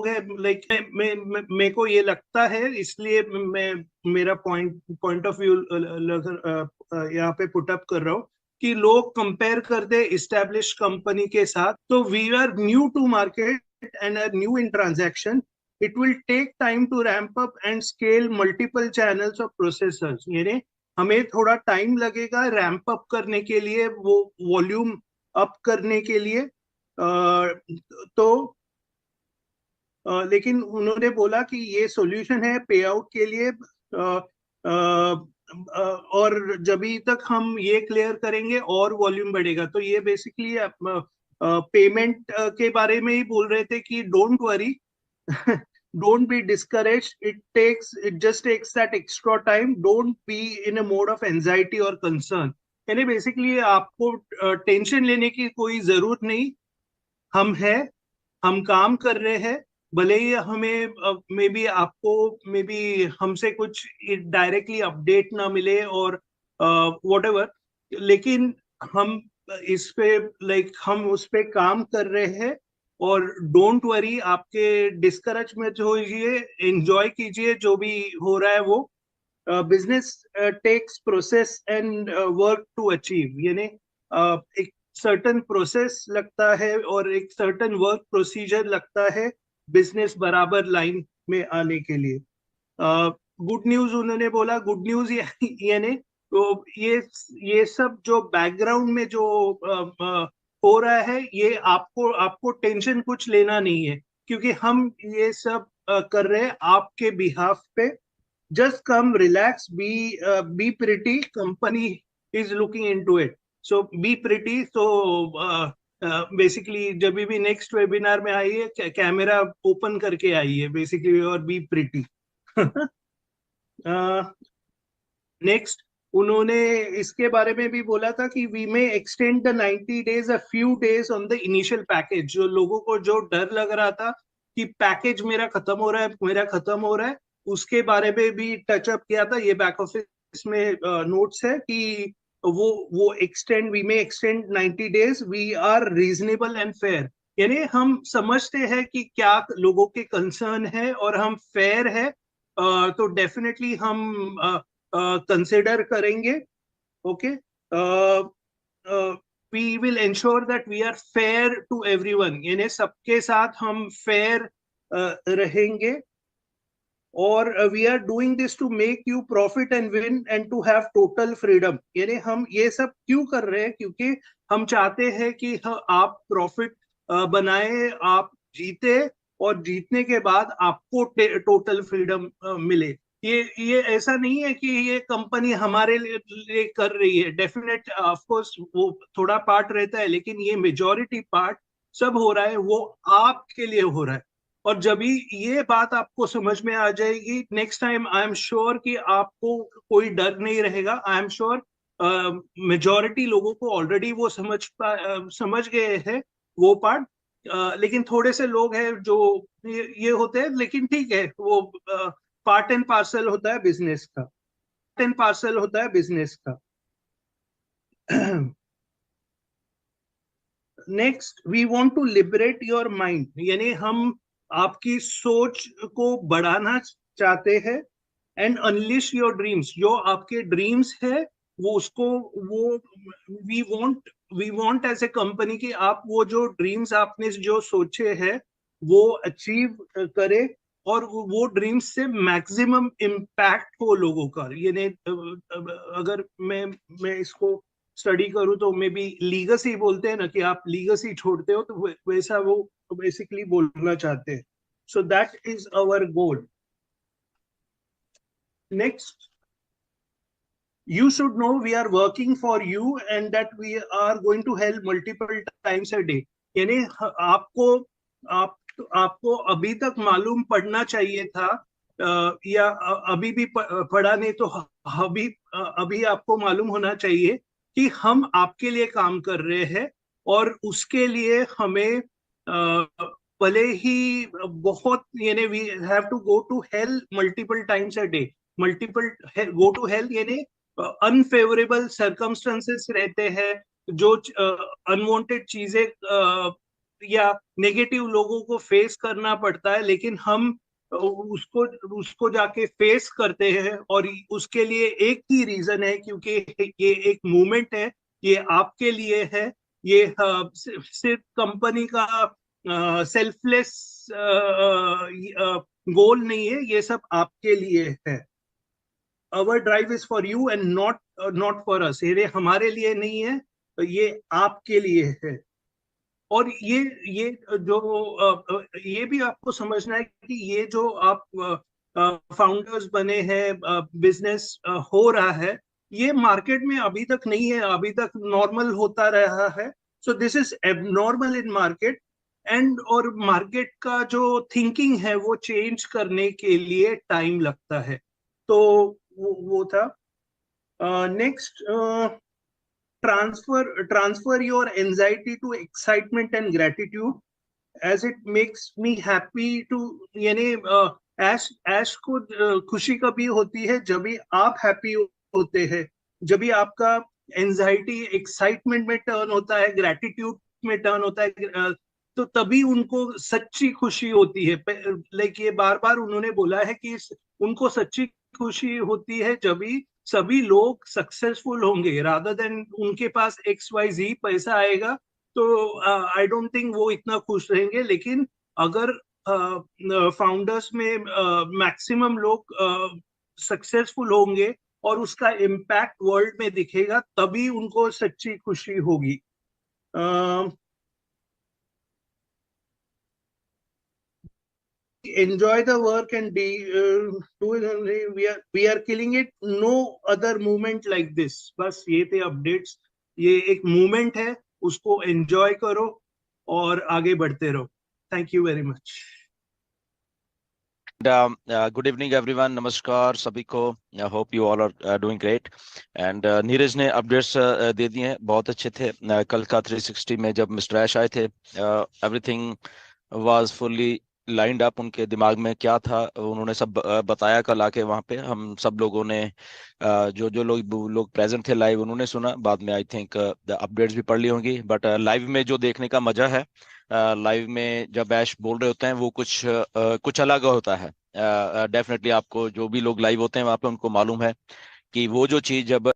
है लाइक मेरे को ये लगता है, इसलिए मैं मेरा पॉइंट ऑफ व्यू यहाँ पे पुट अप कर रहा हूँ कि लोग कंपेयर करते इस्टेब्लिश कंपनी के साथ, तो we are new to market and are new in transaction. It will take time to ramp up and scale multiple channels of processors. यानी हमें थोड़ा टाइम लगेगा रैम्प अप करने के लिए, वो वॉल्यूम अप करने के लिए. तो लेकिन उन्होंने बोला कि ये सॉल्यूशन है पे आउट के लिए. और जब तक हम ये क्लियर करेंगे और वॉल्यूम बढ़ेगा. तो ये बेसिकली पेमेंट के बारे में ही बोल रहे थे कि don't worry, don't be discouraged. It just takes that extra time. Don't be in a mode of anxiety or concern. यानी बेसिकली आपको टेंशन लेने की कोई जरूरत नहीं. हम हैं, हम काम कर रहे हैं. भले ही हमें मे बी आपको मे बी हमसे कुछ डायरेक्टली अपडेट ना मिले और व्हाटएवर, लेकिन हम इस पे हम उस पे काम कर रहे हैं. और डोंट वरी, आपके डिस्करेज मत होइए, एंजॉय कीजिए जो भी हो रहा है वो. Business takes process and work to achieve. यानी एक सर्टन प्रोसेस लगता है और एक सर्टन वर्क प्रोसीजर लगता है बिजनेस बराबर लाइन में आने के लिए. गुड न्यूज उन्होंने बोला, गुड न्यूज यानी तो ये सब जो बैकग्राउंड में जो हो रहा है, ये आपको टेंशन कुछ लेना नहीं है, क्योंकि हम ये सब कर रहे हैं आपके बिहाफ पे. just come relax, be pretty, company is looking into it, so be pretty. So basically जब भी नेक्स्ट वेबिनार में आइए कैमरा ओपन करके आइए बेसिकली, और बी प्रिटी. नेक्स्ट उन्होंने इसके बारे में भी बोला था कि we may extend the 90 days a few days on the initial package. जो लोगों को जो डर लग रहा था कि पैकेज मेरा खत्म हो रहा है, उसके बारे में भी टच अप किया था. ये बैक ऑफिस में नोट्स है कि वो extend, we may extend 90 days. We are reasonable and fair. यानी हम समझते हैं कि क्या लोगों के कंसर्न है और हम फेयर है. तो डेफिनेटली हम कंसिडर करेंगे. Okay, we will ensure that we are fair to everyone. यानी सबके साथ हम फेयर रहेंगे. और we are doing this to make you profit and win and to have total freedom. यानी हम ये सब क्यों कर रहे हैं? क्योंकि हम चाहते हैं कि आप प्रॉफिट बनाए, आप जीते, और जीतने के बाद आपको टोटल फ्रीडम मिले. ये ऐसा नहीं है कि ये कंपनी हमारे लिए कर रही है. डेफिनेट ऑफ कोर्स वो थोड़ा पार्ट रहता है, लेकिन ये मेजॉरिटी पार्ट सब हो रहा है वो आपके लिए हो रहा है. और जब ये बात आपको समझ में आ जाएगी next time, I am sure कि आपको कोई डर नहीं रहेगा. आई एम श्योर मेजॉरिटी लोगों को ऑलरेडी वो समझ गए हैं वो पार्ट. लेकिन थोड़े से लोग हैं जो ये होते हैं, लेकिन ठीक है, वो पार्ट एंड पार्सल होता है बिजनेस का. पार्ट एंड पार्सल होता है बिजनेस का. Next, we want to liberate your mind. यानी हम आपकी सोच को बढ़ाना चाहते हैं. And unleash your dreams. जो आपके ड्रीम्स है वो उसको वो we want as a company कि आप वो जो ड्रीम्स आपने जो सोचे हैं वो अचीव करे, और वो ड्रीम्स से मैक्सिमम इम्पैक्ट हो लोगों का. यानी अगर मैं इसको स्टडी करूँ तो मे बी लीगसी बोलते हैं ना, कि आप लीगसी छोड़ते हो, तो वैसा वो बेसिकली बोलना चाहते हैं. So that is our goal. Next, you should know we are working for you and that we are going to help multiple times a day. यानी आपको अभी तक मालूम पड़ना चाहिए था, या अभी भी पड़ा नहीं तो अभी आपको मालूम होना चाहिए कि हम आपके लिए काम कर रहे हैं. और उसके लिए हमें भले ही बहुत, यानी we have to go to hell multiple times a day. Multiple go to hell यानी अनफेवरेबल सर्कमस्टेंसेस रहते हैं, जो अनवांटेड चीजें या नेगेटिव लोगों को फेस करना पड़ता है, लेकिन हम उसको उसको जाके फेस करते हैं। और उसके लिए एक ही रीजन है, क्योंकि ये एक मूवमेंट है, ये आपके लिए है। ये सिर्फ कंपनी का सेल्फलेस गोल नहीं है, ये सब आपके लिए है। Our drive is for you and not for us. ये हमारे लिए नहीं है, ये आपके लिए है। और ये जो ये भी आपको समझना है कि ये जो आप फाउंडर्स बने हैं, बिजनेस हो रहा है, ये मार्केट में अभी तक नहीं है, अभी तक नॉर्मल होता रहा है। So this is abnormal in market. And और मार्केट का जो थिंकिंग है वो चेंज करने के लिए टाइम लगता है। तो वो था। Next, transfer your anxiety to excitement and gratitude, as it makes me happy to, यानी ऐश ऐश को खुशी कभी होती है जब भी आप हैप्पी होते हैं, जब भी आपका एंजाइटी एक्साइटमेंट में टर्न होता है, ग्रेटिट्यूड में टर्न होता है, तो तभी उनको सच्ची खुशी होती है। लाइक ये बार बार उन्होंने बोला है कि उनको सच्ची खुशी होती है जब भी सभी लोग सक्सेसफुल होंगे, रादर देन उनके पास XYZ पैसा आएगा तो आई डोंट थिंक वो इतना खुश रहेंगे। लेकिन अगर फाउंडर्स में मैक्सिमम लोग सक्सेसफुल होंगे और उसका इम्पैक्ट वर्ल्ड में दिखेगा, तभी उनको सच्ची खुशी होगी। enjoy the work and do it. We are killing it. No other movement like this. बस ये थे अपडेट्स। ये एक मूवमेंट है, उसको एंजॉय करो और आगे बढ़ते रहो। Thank you very much. Good evening everyone, नमस्कार सभी को। Hope you all are doing great. And Neeraj ने अपडेट्स दे दिए हैं, बहुत अच्छे थे। कल का 360 में जब मिस्टर ऐश आए थे, everything was fully lined up. उनके दिमाग में क्या था उन्होंने सब बताया। कल आके वहाँ पे हम सब लोगों ने जो जो लोग प्रेजेंट थे लाइव, उन्होंने सुना। बाद में आई थिंक अपडेट्स भी पढ़ ली होंगी, बट लाइव में जो देखने का मजा है, लाइव में जब ऐश बोल रहे होते हैं वो कुछ अलग होता है। डेफिनेटली आपको जो भी लोग लाइव होते हैं वहाँ पे उनको मालूम है कि वो जो चीज जब